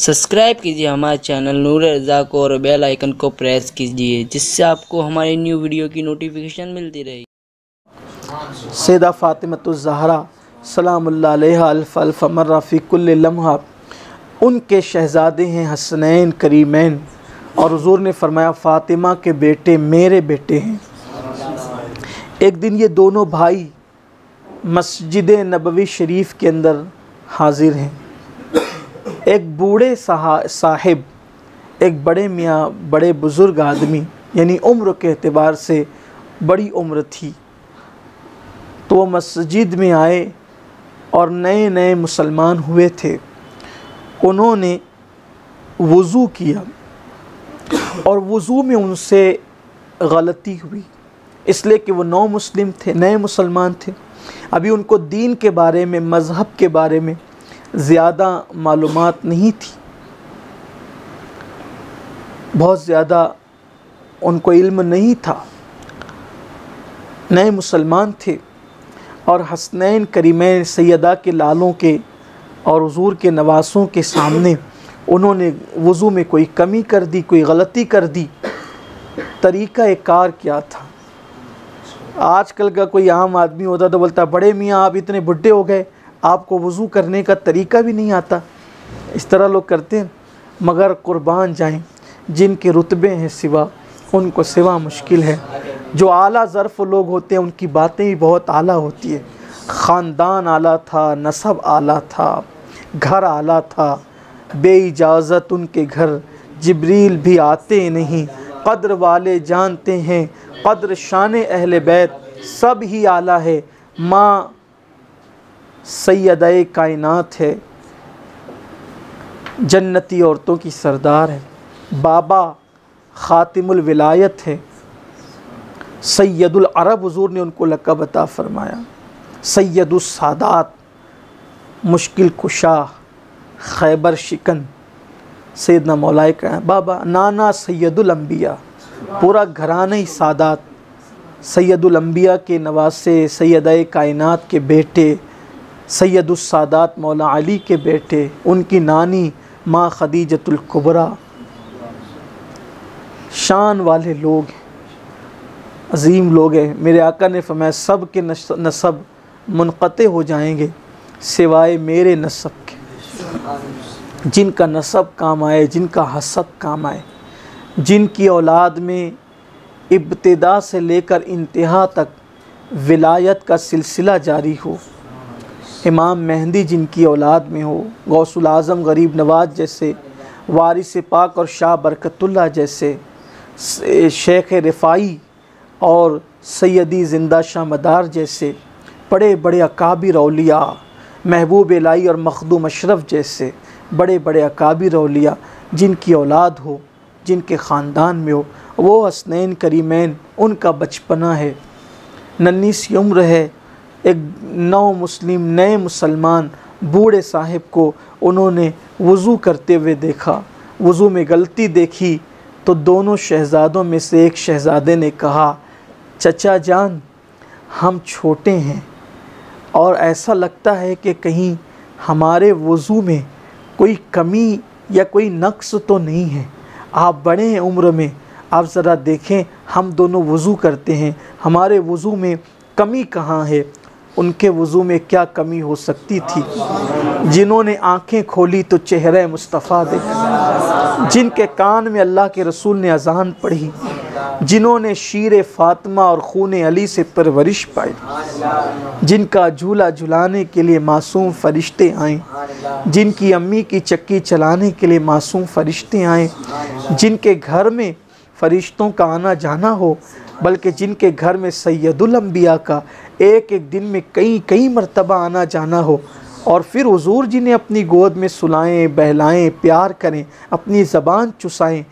Subscribe कीजिए हमारे channel नूर रज़ा को और बेल आइकन को प्रेस कीजिए जिससे आपको हमारी न्यू वीडियो की नोटिफिकेशन मिलती रहे। सैयदा फ़ातिमतुज़ ज़हरा सलामुल्लाह अलैहा अल्फ़ अल्फ़ मर्रा फ़ी कुल्लि लम्हा, उनके शहज़ादे हैं हसनैन करीमैन, और हुज़ूर ने फरमाया फ़ातिमा के बेटे मेरे बेटे हैं। एक दिन ये दोनों भाई मस्जिद नबवी शरीफ के अंदर हाज़िर हैं। एक बूढ़े साहिब, एक बड़े मियाँ, बड़े बुज़ुर्ग आदमी, यानी उम्र के एतबार से बड़ी उम्र थी, तो वो मस्जिद में आए और नए नए मुसलमान हुए थे। उन्होंने वज़ू किया और वज़ू में उनसे गलती हुई, इसलिए कि वो नौ मुस्लिम थे, नए मुसलमान थे। अभी उनको दीन के बारे में, मज़हब के बारे में ज़्यादा मालूमात नहीं थी, बहुत ज़्यादा उनको इल्म नहीं था, नए मुसलमान थे। और हसनैन करीमैन सैयदा के लालों के और हुज़ूर के नवासों के सामने उन्होंने वज़ू में कोई कमी कर दी, कोई गलती कर दी। तरीक़ा एक कार क्या था? आजकल का कोई आम आदमी होता तो बोलता बड़े मियाँ आप इतने बुढ़े हो गए, आपको वज़ू करने का तरीक़ा भी नहीं आता। इस तरह लोग करते हैं। मगर कुर्बान जाएं, जिनके रुतबे हैं सिवा, उनको सिवा मुश्किल है। जो आला ज़र्फ़ लोग होते हैं उनकी बातें ही बहुत आला होती है। ख़ानदान आला था, नसब आला था, घर आला था, बेइजाज़त उनके घर जिब्रील भी आते नहीं। क़द्र वाले जानते हैं क़द्र शान अहले बैत, सब ही आला है। माँ सैयदा कायनात है, जन्नती औरतों की सरदार है। बाबा ख़ातिमुल विलायत है, सैयदुल अरब, हुज़ूर ने उनको लक़ब अता फ़रमाया। सैयदुस सादात, मुश्किल कुशा, खैबर शिकन, सैयदना मौलाए का बाबा। नाना सैयदुल अंबिया, पूरा घराना ही सादात, सैयदुल अंबिया के नवासे, सैयदा कायनात के बेटे, सैयदुस सादात मौला अली के बेटे, उनकी नानी माँ खदीजतुल कुबरा। शान वाले लोग, अजीम लोग हैं। मेरे आका ने फरमाया सब के नसब मुनक़ते हो जाएंगे सिवाय मेरे नसब के। जिनका नसब काम आए, जिनका हसब काम आए, जिनकी औलाद में इब्तिदा से लेकर इंतहा तक विलायत का सिलसिला जारी हो। इमाम मेहंदी जिनकी औलाद में हो, गौसुल आज़म गरीब नवाज जैसे, वारिस पाक और शाह बरकतुल्लाह जैसे, शेख रिफ़ाई और सैयदी ज़िंदा शाह मदार जैसे बड़े बड़े अकाबिर औलिया, महबूब इलाही और मखदूम अशरफ जैसे बड़े बड़े अकाबिर औलिया जिनकी औलाद हो, जिनके ख़ानदान में हो, वो हसनैन करीमैन, उनका बचपना है, नन्ही सी उम्र है। एक नौ मुस्लिम, नए मुसलमान बूढ़े साहिब को उन्होंने वज़ू करते हुए देखा, वज़ू में गलती देखी, तो दोनों शहज़ादों में से एक शहज़ादे ने कहा चचा जान, हम छोटे हैं और ऐसा लगता है कि कहीं हमारे वज़ू में कोई कमी या कोई नक्स तो नहीं है। आप बड़े हैं उम्र में, आप ज़रा देखें, हम दोनों वज़ू करते हैं, हमारे वज़ू में कमी कहाँ है? उनके वज़ू में क्या कमी हो सकती थी? जिन्होंने आँखें खोली तो चेहरे मुस्तफ़ा देखा, जिनके कान में अल्लाह के रसूल ने अज़ान पढ़ी, जिन्होंने शीर फ़ातिमा और खून अली से परवरिश पाई, जिनका झूला झुलाने के लिए मासूम फ़रिश्ते आए, जिनकी अम्मी की चक्की चलाने के लिए मासूम फ़रिश्ते आए, जिनके घर में फ़रिश्तों का आना जाना हो, बल्कि जिनके घर में सैयदुल अंबिया का एक एक दिन में कई मरतबा आना जाना हो, और फिर हुज़ूर जी ने अपनी गोद में सुलाएं, बहलाएं, प्यार करें, अपनी ज़बान चुसाएं।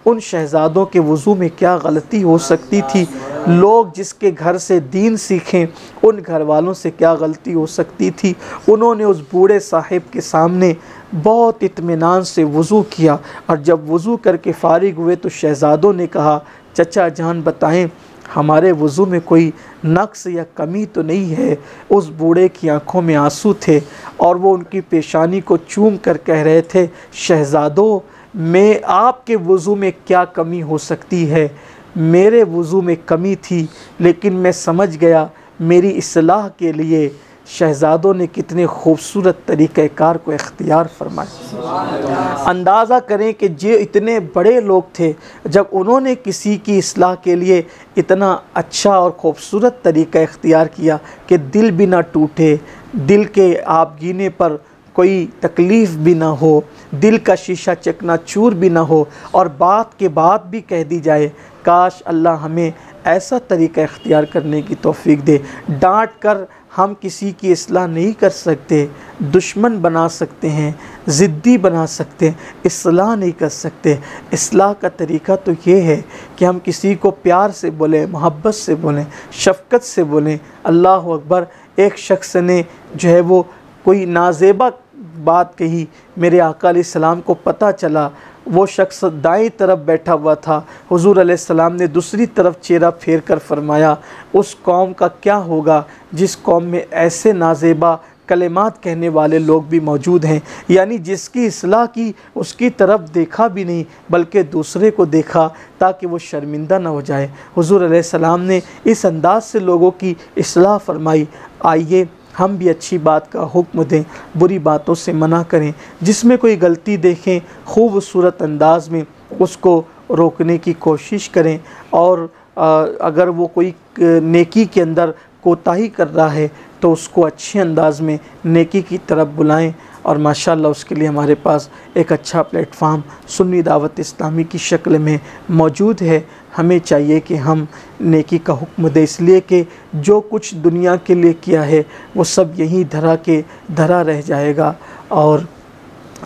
उन शहज़ादों के वज़ू में क्या गलती हो सकती थी? लोग जिसके घर से दीन सीखें, उन घर वालों से क्या गलती हो सकती थी? उन्होंने उस बूढ़े साहिब के सामने बहुत इत्मीनान से वज़ू किया, और जब वज़ू करके फ़ारिग हुए तो शहज़ादों ने कहा चचा जान बताएं, हमारे वज़ू में कोई नक्स या कमी तो नहीं है। उस बूढ़े की आंखों में आंसू थे और वो उनकी पेशानी को चूम कर कह रहे थे, शहज़ादों, मैं आपके वज़ू में क्या कमी हो सकती है? मेरे वज़ू में कमी थी, लेकिन मैं समझ गया मेरी इस्लाह के लिए शहज़ादों ने कितने खूबसूरत तरीक़ेकार को इख्तियार फरमाया। अंदाज़ा करें कि जो इतने बड़े लोग थे, जब उन्होंने किसी की इस्लाह के लिए इतना अच्छा और ख़ूबसूरत तरीक़ा इख्तियार किया कि दिल भी ना टूटे, दिल के आपगीने पर कोई तकलीफ़ भी ना हो, दिल का शीशा चकनाचूर भी ना हो, और बात के बाद भी कह दी जाए, काश अल्लाह हमें ऐसा तरीक़ा इख्तियार करने की तौफ़ीक दे। डांट कर हम किसी की इस्लाह नहीं कर सकते, दुश्मन बना सकते हैं, ज़िद्दी बना सकते हैं, इस्लाह नहीं कर सकते। इस्लाह का तरीक़ा तो ये है कि हम किसी को प्यार से बोलें, मोहब्बत से बोलें, शफ़क़त से बोलें। अल्लाह अकबर, एक शख्स ने जो है वो कोई नाज़ेबा बात कही, मेरे आका अलैहिस्सलाम को पता चला, वो शख्स दाएं तरफ बैठा हुआ था। हुज़ूर अलैहिस्सलाम ने दूसरी तरफ चेहरा फेर कर फरमाया, उस कौम का क्या होगा जिस कौम में ऐसे नाज़ेबा कलिमात कहने वाले लोग भी मौजूद हैं। यानी जिसकी इस्लाह की उसकी तरफ देखा भी नहीं, बल्कि दूसरे को देखा ताकि वो शर्मिंदा ना हो जाए। हुज़ूर अलैहिस्सलाम ने इस अंदाज़ से लोगों की इस्लाह फरमाई। आइए हम भी अच्छी बात का हुक्म दें, बुरी बातों से मना करें। जिसमें कोई गलती देखें, खूबसूरत अंदाज में उसको रोकने की कोशिश करें, और अगर वो कोई नेकी के अंदर कोताही कर रहा है तो उसको अच्छे अंदाज में नेकी की तरफ बुलाएं। और माशाअल्लाह उसके लिए हमारे पास एक अच्छा प्लेटफार्म सुन्नी दावत इस्लामी की शक्ल में मौजूद है। हमें चाहिए कि हम नेकी का हुक्म दें, इसलिए कि जो कुछ दुनिया के लिए किया है वो सब यहीं धरा रह जाएगा, और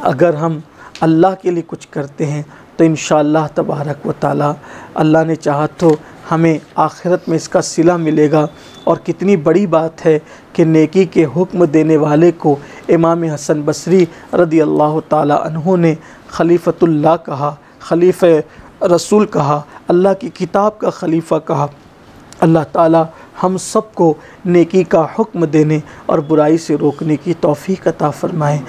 अगर हम अल्लाह के लिए कुछ करते हैं तो इंशाअल्लाह तबारक व तआला अल्लाह ने चाहा तो हमें आखिरत में इसका सिला मिलेगा। और कितनी बड़ी बात है कि नेकी के हुक्म देने वाले को इमाम हसन बसरी रदी अल्लाह ताला अन्हु ने खलीफतुल्लाह कहा, खलीफ़े रसूल कहा, अल्लाह की किताब का खलीफ़ा कहा। अल्लाह ताला हम सबको नेकी का हुक्म देने और बुराई से रोकने की तौफ़ीक़ अता फ़रमाए।